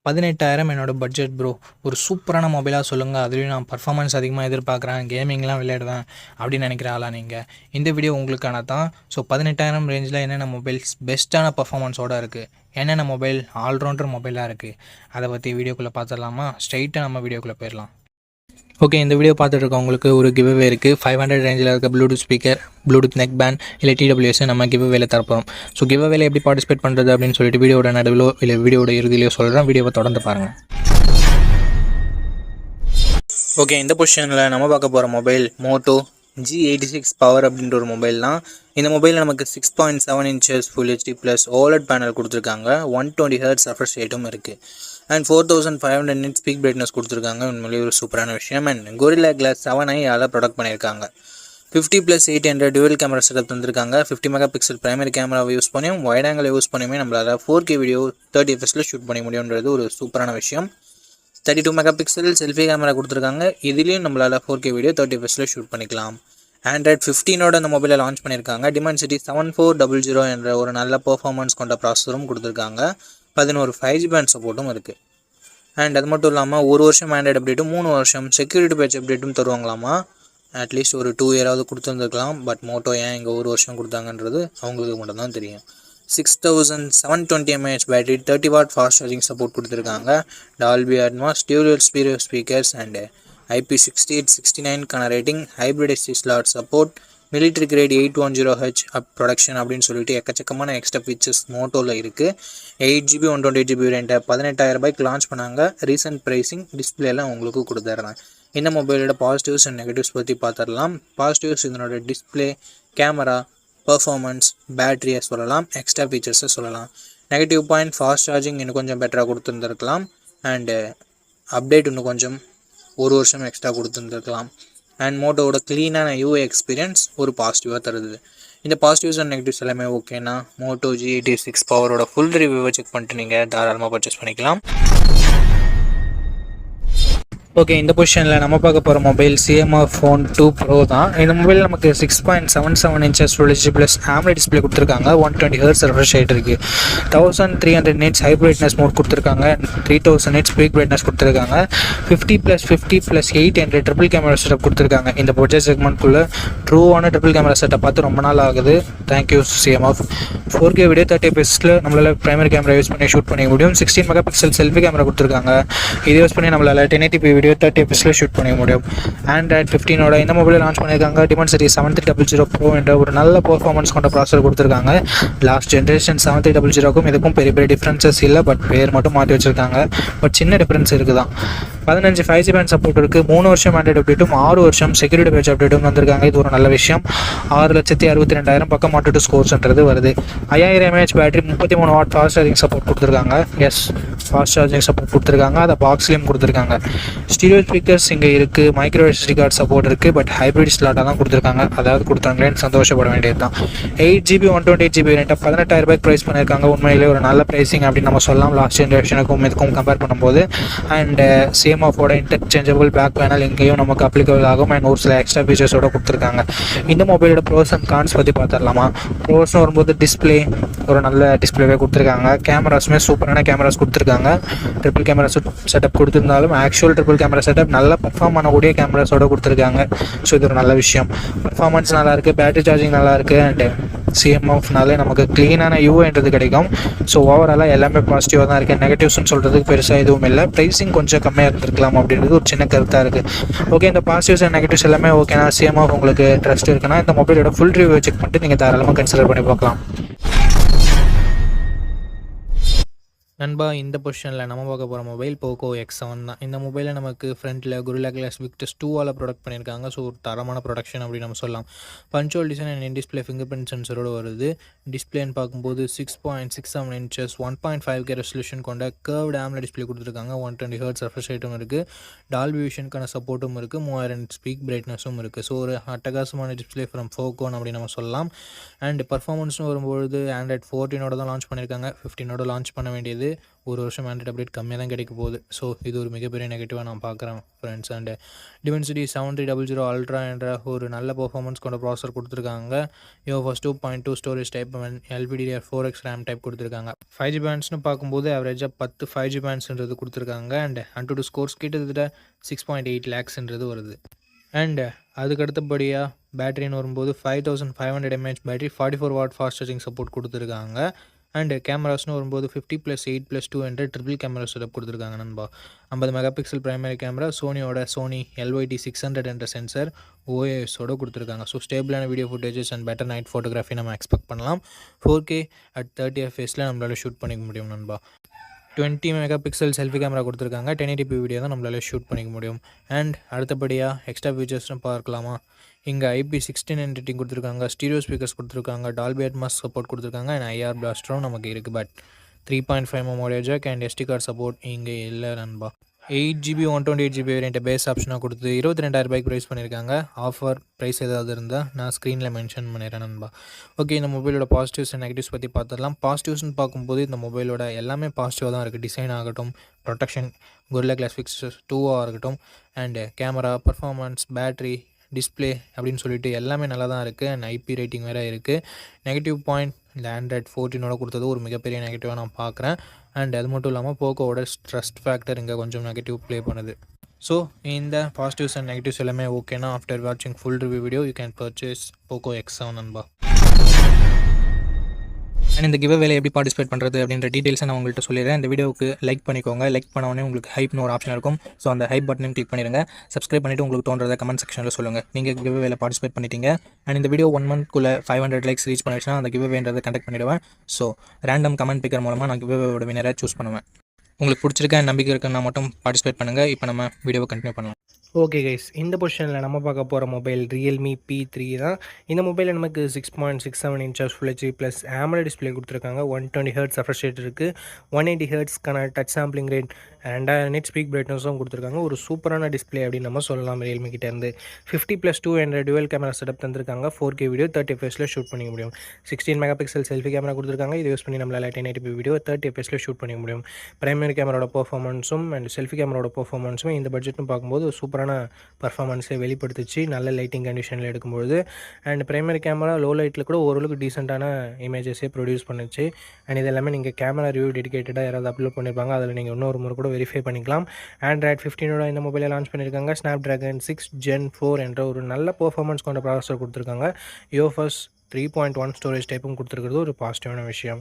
18,000 என்னோட budget bro. ஒரு சூப்பரான மொபைலாக சொல்லுங்கள். அதுலேயும் நான் பர்ஃபார்மன்ஸ் அதிகமாக எதிர்பார்க்குறேன், கேமிங்லாம் விளையாடுவேன் அப்படின்னு நினைக்கிற ஆளா நீங்கள்? இந்த வீடியோ உங்களுக்கான தான். ஸோ 18,000 ரேஞ்சில் என்னென்ன மொபைல்ஸ் பெஸ்ட்டான பர்ஃபார்மன்ஸோடு இருக்குது, என்னென்ன மொபைல் ஆல்ரவுண்டர் மொபைலாக இருக்குது, அதை பற்றி வீடியோக்குள்ளே பார்த்துடலாமா? ஸ்ட்ரைட்டாக நம்ம வீடியோக்குள்ளே போயிடலாம். ஓகே, இந்த வீடியோ பார்த்துட்டு இருக்கவங்களுக்கு ஒரு கிவ்அவே இருக்குது. 500 ரேஞ்சில் இருக்க Bluetooth speaker, Bluetooth neck band இல்லை TWS நம்ம கிவ்அவேல தரப்போம். ஸோ கிவ்அவேல எப்படி பார்ட்டிசிபேட் பண்ணுறது அப்படின்னு சொல்லிட்டு வீடியோட நடுவிலோ இல்லை வீடியோட இறுதியிலையோ சொல்கிறேன். வீடியோவை தொடர்ந்து பாருங்கள். ஓகே, இந்த பொசிஷனில் நம்ம பார்க்க போகிற மொபைல் மோட்டோ G86 பவர் அப்படின்ற ஒரு மொபைல் தான். இந்த மொபைலில் நமக்கு 6.7 inches full HD plus OLED panel கொடுத்துருக்காங்க. 120 Hz ரெஃப்ரெஷ் ரேட்டும் இருக்குது. அண்ட் 4500 nits ஸ்பீக் பிரைட்னஸ் கொடுத்துருக்காங்க. உண்மையிலேயே ஒரு சூப்பரான விஷயம். And Gorilla Glass 7i product பண்ணியிருக்காங்க. 50+800 டுவெல் கேமரா செட்டப் தந்திருக்காங்க. 50 மெகாபிக்சல் பிரைமரி கேமராவை யூஸ் பண்ணியும் வைட் ஆங்கிள் யூஸ் பண்ணியுமே நம்மளால் 4K வீடியோ 30 fps ஷூட் பண்ண முடியுன்றது ஒரு சூப்பரான விஷயம். 32 மெகாபிக்சல் செல்ஃபி கேமரா கொடுத்துருக்காங்க. இதுலேயும் நம்மளால் 4K வீடியோ 30 fps ஷூட் பண்ணிக்கலாம். Android 15 இந்த மொபைலை லான்ச் பண்ணியிருக்காங்க. Dimensity 7400 என்ற ஒரு நல்ல பெர்ஃபார்மன்ஸ் கொண்ட ப்ராசஸரும் கொடுத்துருக்காங்க. 11 5G பேண்ட் சப்போர்ட்டும் இருக்குது. அண்ட் அது மட்டும் இல்லாமல் ஒரு வருஷம் ஆண்ட்ராய்டு அப்டேட்டும் 3 வருஷம் செக்யூரிட்டி பேட்ச் அப்டேட்டும் தருவாங்களாமா. அட்லீஸ்ட் ஒரு 2 இயராவது கொடுத்துருந்துருக்கலாம். பட் மோட்டோ ஏன் இங்கே ஒரு வருஷம் கொடுத்தாங்கன்றது அவங்களுக்கு மட்டும்தான் தெரியும். 6720 mAh battery, 30 watt fast charging support கொடுத்துருக்காங்க. Dolby Atmos, dual stereo speakers and IP6869 rating, hybrid SD slot support, military grade 810H protection அப்படின்னு சொல்லிட்டு எக்கச்சக்கமான எக்ஸ்ட்ரா ஃபீச்சர்ஸ் மோட்டோவில் இருக்குது. 8GB 128GB வேரியண்ட்டை 18,000 லான்ச் பண்ணாங்க. ரீசன்ட் ப்ரைஸிங் டிஸ்பிளேலாம் உங்களுக்கு கொடுத்துட்றேன். இந்த மொபைலோட பாசிட்டிவ்ஸ் அண்ட் நெகட்டிவ்ஸ் பற்றி பார்த்துடலாம். பாசிட்டிவ்ஸ் இதனோட டிஸ்பிளே, கேமரா, பர்ஃபார்மன்ஸ், பேட்டரியை சொல்லலாம், எக்ஸ்ட்ரா ஃபீச்சர்ஸை சொல்லலாம். நெகட்டிவ் பாயிண்ட், ஃபாஸ்ட் சார்ஜிங் இன்னும் கொஞ்சம் பெட்டராக கொடுத்துருந்துருக்கலாம். அண்டு அப்டேட் இன்னும் கொஞ்சம் ஒரு வருஷம் எக்ஸ்ட்ரா கொடுத்துருந்துருக்கலாம். அண்ட் மோட்டோவோட க்ளீனான UI எக்ஸ்பீரியன்ஸ் ஒரு பாசிட்டிவாக தருது. இந்த பாசிட்டிவ்ஸ் அண்ட் நெகட்டிவ்ஸ் எல்லாமே ஓகேனா மோட்டோ G86 பவரோட ஃபுல் ரிவ்யூவை செக் பண்ணிட்டு நீங்கள் தாராளமாக பர்ச்சேஸ் பண்ணிக்கலாம். ஓகே, இந்த பொசிஷனில் நம்ம பார்க்க போகிற மொபைல் CMR Phone 2 Pro தான். இந்த மொபைல் நமக்கு 6.77 inches full HD plus AMOLED display கொடுத்துருக்காங்க. 120 Hz ரெஃப்ரெஷ் ரேட் இருக்குது. 1300 nits ஹை பிரைட்னஸ் மோட் கொடுத்துருக்காங்க. 3000 nits ஸ்பீக் பிரைட்னஸ் கொடுத்துருக்காங்க. 50+50+800 ட்ரிபிள் கேமரா செட்டப் கொடுத்துருக்காங்க. இந்த பட்ஜெட் செக்மெண்ட்குள்ளே ட்ரூவான ட்ரிபிள் கேமரா செட்டப் பார்த்து ரொம்ப நாள் ஆகுது. Thank you CMR. 4K video 30 fps நம்மளால் பிரைமரி கேமரா யூஸ் பண்ணி ஷூட் பண்ணிக்க முடியும். 16 மெகாபிக்சல் செல்ஃபி கேமரா கொடுத்துருக்காங்க. இதை யூஸ் பண்ணி நம்மளால் 1080p வீடியோ 30 fps ஷூட் பண்ணிக்க முடியும். Android 15 இந்த மொபைலை லான்ச் பண்ணியிருக்காங்க. Dimensity 7300 Pro என்ற ஒரு நல்ல பெர்ஃபார்மன்ஸ் கொண்ட ப்ராசஸர் கொடுத்துருக்காங்க. லாஸ்ட் ஜென்ரேஷன் 7300க்கும் இதுக்கும் பெரிய பெரிய டிஃப்ரென்சஸ் இல்லை. பட் பேர் மட்டும் மாற்றி வச்சுருக்காங்க. பட் சின்ன டிஃப்ரென்ஸ் இருக்குது தான். 15 5G பேண்ட் சப்போர்ட் இருக்குது. 3 வருஷம் ஆண்ட்ராய்டு அப்டேட்டும் 6 வருஷம் செக்யூரிட்டி பேட்ச் அப்டேட்டும் வந்திருக்காங்க. இது ஒரு நல்ல விஷயம். 6,62,000 பக்கம் மாட்டு ஸ்கோர்ஸ்ன்றது வருது. 5000 mAh battery, 33 watt fast charging support கொடுத்துருக்காங்க. ஃபாஸ்ட் சார்ஜிங் சப்போர்ட் கொடுத்துருக்காங்க. அதை பாக்ஸ்லேயும் கொடுத்துருக்காங்க. ஸ்டீரியோ ஸ்பீக்கர்ஸ் இங்கே இருக்குது. மைக்ரோ SD கார்டு சப்போர்ட் இருக்குது. பட் ஹைப்ரிட் ஸ்லாட்டாக தான் கொடுத்துருக்காங்க. அதாவது கொடுத்தாங்களேன்னு சந்தோஷப்பட வேண்டியது தான். 8GB 128GB வேரியண்ட்டை 18,000 ப்ரைஸ் பண்ணியிருக்காங்க. உண்மையிலே ஒரு நல்ல ப்ரைஸிங் அப்படின்னு நம்ம சொல்லலாம். லாஸ்ட் ஜென்ரேஷனுக்கும் இதுக்கும் கம்பேர் பண்ணும்போது. அண்ட் CMOFோட இன்டர்சேஞ்சபிள் பேக் பேனல் இங்கேயும் நமக்கு அப்ளிகபிள் ஆகும். அண்ட் ஒரு சில எக்ஸ்ட்ரா ஃபீச்சர்ஸோடு கொடுத்துருக்காங்க. இந்த மொபைலோட ப்ரோஸ் அண்ட் கான்ஸ் பற்றி பார்த்துடலாமா? ப்ரோஸ்னு வரும்போது டிஸ்பிளே ஒரு நல்ல டிஸ்பிளேவே கொடுத்துருக்காங்க. கேமராஸுமே சூப்பரான கேமராஸ் கொடுத்துருக்காங்க. ட்ரிபிள் கேமரா செட்டப் கொடுத்துருந்தாலும் ஆக்சுவல் ட்ரிபிள் கேமரா செட்டப் நல்ல பர்ஃபார்ம் பண்ணக்கூடிய கேமராஸோட கொடுத்துருக்காங்க. ஸோ இது ஒரு நல்ல விஷயம். பர்ஃபார்மன்ஸ் நல்லாயிருக்கு, பேட்டரி சார்ஜிங் நல்லாயிருக்கு. அண்ட் CMOFனாலே நமக்கு க்ளீனான UIன்றது கிடைக்கும். ஸோ ஓவராலாக எல்லாமே பாசிட்டிவாக தான் இருக்குது. நெகட்டிவ்ஸ்னு சொல்கிறதுக்கு பெருசாக எதுவும் இல்லை. ப்ரைஸிங் கொஞ்சம் கம்மியாக இருந்திருக்கலாம் அப்படின்றது ஒரு சின்ன கருத்தாக இருக்குது. ஓகே, இந்த பாசிட்டிவ்ஸ் அண்ட் நெகட்டிவ்ஸ் எல்லாமே ஓகேனா CMOF உங்களுக்கு ட்ரஸ்ட் இருக்குன்னா இந்த மொபைலோட ஃபுல் ரிவ்யூ செக் பண்ணிட்டு நீங்கள் தாராளமாக கன்சிடர் பண்ணி பார்க்கலாம். நண்பா, இந்த பொசிஷனில் நம்ம பார்க்க போகிற மொபைல் போக்கோ X7 தான். இந்த மொபைலில் நமக்கு ஃப்ரண்ட்டில் Gorilla Glass Victus 2 ப்ரொடக்ட் பண்ணியிருக்காங்க. ஸோ ஒரு தரமான ப்ரொடக்ஷன் அப்படின்னு நம்ம சொல்லலாம். பஞ்சுவல் design and in display finger print சென்சரோடு வருது. டிஸ்பிளேன்னு பார்க்கும்போது 6.67 inches 1.5K ரெசல்யூஷன் கொண்ட கர்வ்டு AMOLED டிஸ்பிளே கொடுத்துருக்காங்க. 120 Hz ரெஃப்ரெஷ் ரேட்டும் இருக்குது. டால்பி விஷனுக்கான சப்போர்ட்டும் இருக்குது. 3000 ஸ்பீக் பிரைட்னஸும் இருக்குது. ஸோ ஒரு அட்டகாசமான டிஸ்பிளே ஃப்ரம் போக்கோன் அப்படின்னு நம்ம சொல்லலாம். அண்ட் பர்ஃபார்மன்ஸ்னு வரும்பொழுது Android 14 தான் லான்ச் பண்ணியிருக்காங்க. 15 லான்ச் பண்ண வேண்டியது. கிடையாது. ஒரு வருஷம் ஆண்ட்ராய்ட் அப்டேட் கம்மியாக தான் கிடைக்க போகுது. ஸோ இது ஒரு மிகப்பெரிய நெகட்டிவாக நான் பார்க்குறேன் ஃப்ரெண்ட்ஸ். அண்ட் டிமென்சிட்டி 7300 அல்ட்ரா என்ற ஒரு நல்ல பர்ஃபார்மன்ஸ் கொண்ட ப்ராசஸர் கொடுத்துருக்காங்க. UFS 2.2 storage type and LPDDR4X RAM type கொடுத்துருக்காங்க. 5G பேண்ட்ஸ்னு பார்க்கும்போது அவரேஜாக 10 5G பேண்ட்ஸ்ன்றது கொடுத்துருக்காங்க. அண்ட் AnTuTu ஸ்கோர்ஸ் கிட்டத்தட்ட 6.8 lakhsன்றது வருது. அண்ட் அதுக்கு அடுத்தபடியாக பேட்டரின்னு வரும்போது 5500 mAh battery, 44 watt fast charging support கொடுத்துருக்காங்க. அண்ட் கேமராஸ்னு வரும்போது 50+8+2 என்ற ட்ரிபிள் கேமரா செட்டப் கொடுத்துருக்காங்க நண்பா. 50 mega pixel primary camera, Sony LYT600 என்ற சென்சர் OISோட கொடுத்துருக்காங்க. ஸோ ஸ்டேபிளான video footages and better night photography நம்ம எக்ஸ்பெக்ட் பண்ணலாம். 4K at 30 fps நம்மளால் ஷூட் பண்ணிக்க முடியும் நண்பா. 20 மெகா பிக்சல் செல்ஃபி கேமரா கொடுத்துருக்காங்க. 1080p வீடியோ தான் நம்மளால ஷூட் பண்ணிக்க முடியும். அண்ட் அடுத்தபடியாக எக்ஸ்ட்ரா ஃபீச்சர்ஸ்னு பார்க்கலாமா. இங்கே IP69 ரேட்டிங் கொடுத்துருக்காங்க, ஸ்டீரியோ ஸ்பீக்கர்ஸ் கொடுத்துருக்காங்க, டால்பி அட்மாஸ் சப்போர்ட் கொடுத்துருக்காங்க. அண்ட் IR பிளாஸ்டரும் நமக்கு இருக்குது. But 3.5mm audio jack and SD card support இங்கே இல்லை நண்பா. 8GB 128GB வேரியண்ட்டை பேஸ் ஆப்ஷனாக கொடுத்து 22,000 ரூபாய்க்கு ப்ரைஸ் பண்ணியிருக்காங்க. ஆஃபர் ப்ரைஸ் ஏதாவது இருந்தால் நான் ஸ்க்ரீனில் மென்ஷன் பண்ணிடுறேன் நண்பா. ஓகே, இந்த மொபைலோட பாசிட்டிவ்ஸ் அண்ட் நெகட்டிவ்ஸ் பற்றி பார்த்துடலாம். பாசிட்டிவ்ஸ்னு பார்க்கும்போது இந்த மொபைலோட எல்லாமே பாசிட்டிவாக தான் இருக்குது. டிசைன் ஆகட்டும், ப்ரொடெக்ஷன், Gorilla Glass Fix 2 இருக்கட்டும், and camera, performance, battery, display அப்படின்னு சொல்லிட்டு எல்லாமே நல்லா தான் இருக்குது. அண்ட் IP ரேட்டிங் வேறு இருக்குது. நெகட்டிவ் பாயிண்ட் இந்த Android 14ஓட கொடுத்தது ஒரு மிகப்பெரிய நெகட்டிவாக நான் பார்க்குறேன். அண்ட் அது மட்டும் இல்லாமல் போக்கோவோட ட்ரஸ்ட் ஃபேக்டர் இங்கே கொஞ்சம் நெகட்டிவ் ப்ளே பண்ணுது. ஸோ இந்த பாசிட்டிவ்ஸ் அண்ட் நெகட்டிவ்ஸ் எல்லாமே ஓகேனா ஆஃப்டர் வாட்சிங் full review video you can purchase Poco X7 நண்பா. அண்ட் இந்த கிவ்அவேல எப்படி பார்ட்டிசிபேட் பண்ணுறது அப்படின்ற டீட்டெயில்ஸை நான் உங்கள்கிட்ட சொல்லிடுறேன். இந்த வீடியோவுக்கு லைக் பண்ணிக்கோங்க. லைக் பண்ண உடனே உங்களுக்கு ஹைப்னு ஒரு ஆப்ஷன் இருக்கும். ஸோ அந்த ஹைப் பட்டனையும் கிளிக் பண்ணிடுங்க. சப்ஸ்கிரைப் பண்ணிவிட்டு உங்களுக்கு தோன்றதை கமெண்ட் செக்ஷனில் சொல்லுங்கள். நீங்கள் கிவ்அவேல பார்ட்டிசிபேட் பண்ணிட்டீங்க. அண்ட் இந்த வீடியோ 1 monthக்குள்ளே 500 லைக்ஸ் ரீச் பண்ணிடுச்சுன்னா அந்த கிவ்அவேன்றதை கண்டக்ட் பண்ணிவிடுவேன். ஸோ ரேண்டம் கமெண்ட் பிக்கர் மூலமாக நான் கிவ்அவேவோட வினரை சூஸ் பண்ணுவேன். உங்களுக்கு பிடிச்சிருக்க நம்பிக்கை இருக்குன்னா மட்டும் பார்ட்டிசிபேட் பண்ணுங்கள். இப்போ நம்ம வீடியோவை கண்டினியூ பண்ணலாம். ஓகே கைஸ், இந்த பொசிஷனில் நம்ம பார்க்க போகிற மொபைல் Realme P3 தான். இந்த மொபைலில் நமக்கு 6.67 inches Full HD plus AMOLED display கொடுத்துருக்காங்க. 120 Hz ரெஃப்ரெஷ் ரேட் இருக்குது. 180 Hzக்கான touch sampling rate, 2000 nits peak பிரைட்னஸும் கொடுத்துருக்காங்க. ஒரு சூப்பரான டிஸ்பிளே அப்படின்னு நம்ம சொல்லலாம் Realme கிட்டேருந்து. 50+2 என்ற டுவல் கேமரா செட்டப் தந்திருக்காங்க. 4K வீடியோ 30 fps ஷூட் பண்ணிக்க முடியும். 16 மெகா பிக்சல் செல்ஃபி கேமரா கொடுத்துருக்காங்க. இது யூஸ் பண்ணி நம்மளால் 1080p வீடியோ 30 fps ஷூட் பண்ணிக்க முடியும். பிரைமரி கேமராவோட பர்ஃபார்மன்ஸும் அண்ட் செல்ஃபி கேமராவோட பர்ஃபார்மன்ஸும் இந்த பட்ஜெட்னு பார்க்கும்போது சூப்பரான பர்ஃபார்மன்ஸை வெளிப்படுத்துச்சு நல்ல லைட்டிங் கண்டிஷனில் எடுக்கும்போது. அண்ட் பிரைமரி கேமரா லோ லைட்டில் கூட ஓரளவுக்கு டீசெண்டான இமேஜஸே ப்ரொடியூஸ் பண்ணுச்சு. அண்ட் இது எல்லாமே நீங்கள் கேமரா ரிவ்யூ டெடிகேட்டடாக யாராவது அப்லோட் பண்ணியிருப்பாங்க, அதில் நீங்கள் இன்னொரு முறை கூட வெரிஃபை பண்ணிக்கலாம். Android 15ஓட இந்த மொபைலை லான்ச் பண்ணியிருக்காங்க. Snapdragon 6 Gen 4 என்ற ஒரு நல்ல பர்ஃபார்மன்ஸ் கொண்ட ப்ராசஸர் கொடுத்துருக்காங்க. UFS 3.1 ஸ்டோரேஜ் டைப்பும் கொடுத்துருக்கிறது ஒரு பாசிட்டிவான விஷயம்.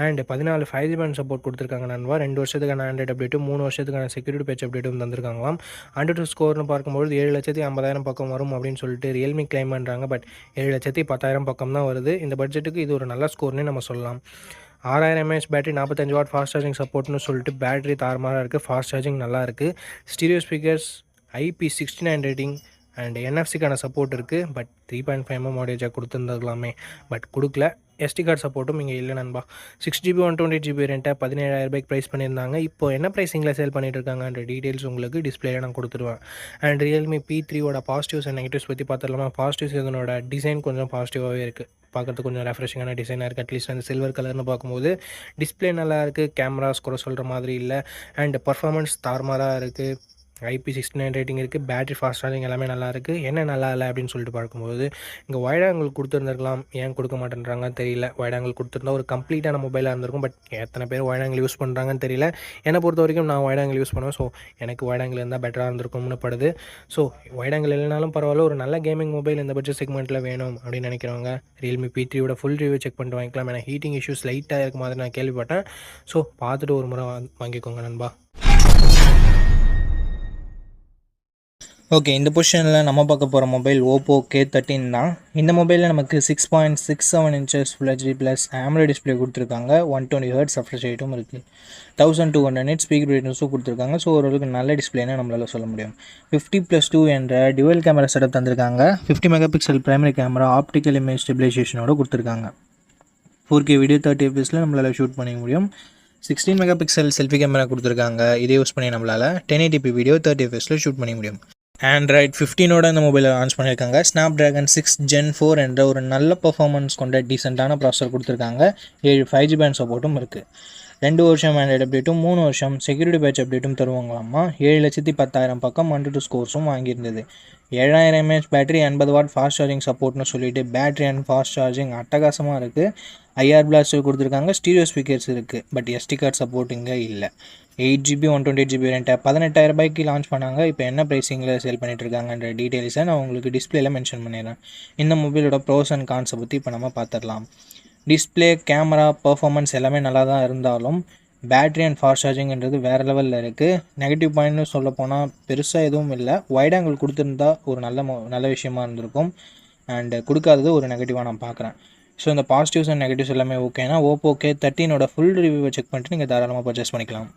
அண்ட் 14 5G பேண்ட் சப்போர்ட் கொடுத்துருக்காங்க நண்பா. 2 வருஷத்துக்கான ஆண்ட்ராய்ட் அப்டேட்டும் 3 வருஷத்துக்கான செக்யூரிட்டி பேட்ச் அப்டேட்டும் தந்திருக்காங்களாம். AnTuTu ஸ்கோர்னு பார்க்கும்போது 7,50,000 பக்கம் வரும் அப்படின்னு சொல்லிட்டு Realme கிளைம் பண்ணுறாங்க. பட் 7,10,000 பக்கம் தான் வருது. இந்த பட்ஜெட்டுக்கு இது ஒரு நல்ல ஸ்கோர்னே நம்ம சொல்லலாம். 6000 mAh battery, 45 watt fast charging சப்போர்ட்னு சொல்லிட்டு பேட்டரி தாறுமாறாக இருக்குது. ஃபாஸ்ட் சார்ஜிங் நல்லா இருக்குது. Stereo speakers, IP69 rating and NFC-க்கான சப்போர்ட் இருக்குது. பட் 3.5mm ஆடியோ ஜாக் கொடுத்துருந்துருக்கலாமே, பட் கொடுக்கல. SD கார்டு சப்போர்ட்டும் இங்கே இல்லை நண்பா. 6GB 128GB வேரியண்ட்டை 17,000 ரூபாய்க்கு ப்ரைஸ் பண்ணியிருந்தாங்க. இப்போ என்ன ப்ரைஸிங்கில் சேல் பண்ணிட்டு இருக்காங்கன்ற டீட்டெயில்ஸ் உங்களுக்கு டிஸ்பிளேல நான் கொடுத்துருவேன். அண்ட் Realme P3ஓட பாசிட்டிவ்ஸ் அண்ட் நெகட்டிவ்ஸ் பற்றி பார்த்துடலாமா. பாசிட்டிவ்ஸ் இதனோட டிசைன் கொஞ்சம் பாசிட்டிவாகவே இருக்குது. பார்க்குறதுக்கு கொஞ்சம் ரெஃப்ரெஷிங்கான டிசைனாக இருக்குது. அட்லீஸ்ட் அந்த சில்வர் கலர்னு பார்க்கும்போது டிஸ்பிளே நல்லா இருக்குது. கேமராஸ் கூட சொல்கிற மாதிரி இல்லை. அண்ட் பர்ஃபார்மன்ஸ் தாறுமாறாக இருக்குது. IP69 ரேட்டிங் இருக்குது. பேட்டரி ஃபாஸ்ட் சார்ஜிங் எல்லாமே நல்லா இருக்குது. என்ன நல்லா இல்லை அப்படின்னு சொல்லிட்டு பார்க்கும்போது இங்கே வைட் ஆங்கிள் கொடுத்துருந்துருக்கலாம். ஏன் கொடுக்க மாட்டேன்றாங்கன்னு தெரியல. வைட் ஆங்கிள் கொடுத்துருந்தா ஒரு கம்ப்ளீட்டான மொபைலாக இருந்திருக்கும். பட் எத்தனை பேர் வைட் ஆங்கிள் யூஸ் பண்ணுறாங்கன்னு தெரியல. என்னை பொறுத்த வரைக்கும் நான் வைட் ஆங்கிள் யூஸ் பண்ணுவேன். ஸோ எனக்கு வைட் ஆங்கிள் இருந்தால் பெட்டராக இருந்திருக்கும்னு படுது. ஸோ வைட் ஆங்கிள் இல்லைனாலும் பரவாயில்ல, ஒரு நல்ல கேமிங் மொபைல் இந்த பட்ஜெட் செக்மெண்ட்டில் வேணும் அப்படின்னு நினைக்கிறவங்க Realme P3ஓட ஃபுல் ரிவ்யூ செக் பண்ணிட்டு வாங்கிக்கலாம். ஏன்னா ஹீட்டிங் இஷ்யூஸ் லைட்டாக இருக்க மாதிரி நான் கேள்விப்பட்டேன். ஸோ பார்த்துட்டு ஒரு முறை வாங்கிக்கோங்க நண்பா. ஓகே, இந்த பொசிஷனில் நம்ம பார்க்க போகிற மொபைல் Oppo K13 தான். இந்த மொபைலில் நமக்கு 6.67 inches Full HD plus AMOLED display கொடுத்துருக்காங்க. 120 Hz ரெஃப்ரெஷ் ரேட்டும் இருக்குது. 1200 nits பீக் பிரைட்னஸும் கொடுத்துருக்காங்க. ஸோ ஓரளவுக்கு நல்ல டிஸ்பிளேன்னு நம்மளால் சொல்ல முடியும். 50+2 என்ற டுவல் கேமரா செட்டப் தந்திருக்காங்க. 50 mega pixel primary camera, optical image ஸ்டெபிலைசேஷனோட கொடுத்துருக்காங்க. 4K வீடியோ 30 fps நம்மளால் ஷூட் பண்ணிக்க முடியும். 16 மெகா பிக்சல் செல்ஃபி கேமரா கொடுத்துருக்காங்க. இதை யூஸ் பண்ணி நம்மளால் 1080p வீடியோ 30 fps ஷூட் பண்ணிக்க முடியும். Android 15ஓட இந்த மொபைலை லான்ச் பண்ணியிருக்காங்க. Snapdragon 6 Gen 4 என்ற ஒரு நல்ல பர்ஃபார்மன்ஸ் கொண்ட டீசெண்டான ப்ராசஸர் கொடுத்துருக்காங்க. 7 5G பேண்ட் சப்போர்ட்டும் இருக்குது. 2 வருஷம் ஆண்ட்ராய்டு அப்டேட்டும் 3 வருஷம் செக்யூரிட்டி பேட்ச் அப்டேட்டும் தருவாங்களாமா. 7,10,000 பக்கம் மண்டூ ஸ்கோர்ஸும் வாங்கியிருந்தது. 7000 mAh battery, 80 watt fast charging சப்போர்ட்னு சொல்லிட்டு பேட்டரி அண்ட் ஃபாஸ்ட் சார்ஜிங் அட்டகாசமாக இருக்குது. ஐஆர் பிளாஸ்டர் கொடுத்துருக்காங்க. ஸ்டீரியோ ஸ்பீக்கர்ஸ் இருக்குது. பட் எஸ்டி கார்டு சப்போர்ட் இங்கே இல்லை. 8GB 128GB வேரியண்ட்டை 18,000 ரூபாய்க்கு லான்ச் பண்ணாங்க. இப்போ என்ன ப்ரைஸிங்கில் சேல் பண்ணிட்டு இருக்காங்கன்ற டீட்டெயில்ஸை நான் உங்களுக்கு டிஸ்பிளேல மென்ஷன் பண்ணிடுறேன். இந்த மொபைலோட ப்ரோஸ் அண்ட் கான்ஸை பற்றி இப்போ நம்ம பார்த்துடலாம். டிஸ்பிளே, கேமரா, பர்ஃபார்மன்ஸ் எல்லாமே நல்லா தான் இருந்தாலும் பேட்ரி அண்ட் ஃபாஸ்ட் சார்ஜிங்கிறது வேறு லெவலில் இருக்குது. நெகட்டிவ் பாயிண்ட்னு சொல்ல போனால் பெருசாக எதுவும் இல்லை. வைட் ஆங்கிள் கொடுத்துருந்தா ஒரு நல்ல விஷயமா இருந்திருக்கும். அண்டு கொடுக்காதது ஒரு நெகட்டிவாக நான் பார்க்குறேன். ஸோ இந்த பாசிட்டிவ்ஸ் அண்ட் நெகட்டிவ்ஸ் எல்லாமே ஓகேனா ஓப்போ K13 ஃபுல் ரிவ்யூவை செக் பண்ணிட்டு நீங்கள் தாராளமாக பர்ச்சேஸ் பண்ணிக்கலாம்.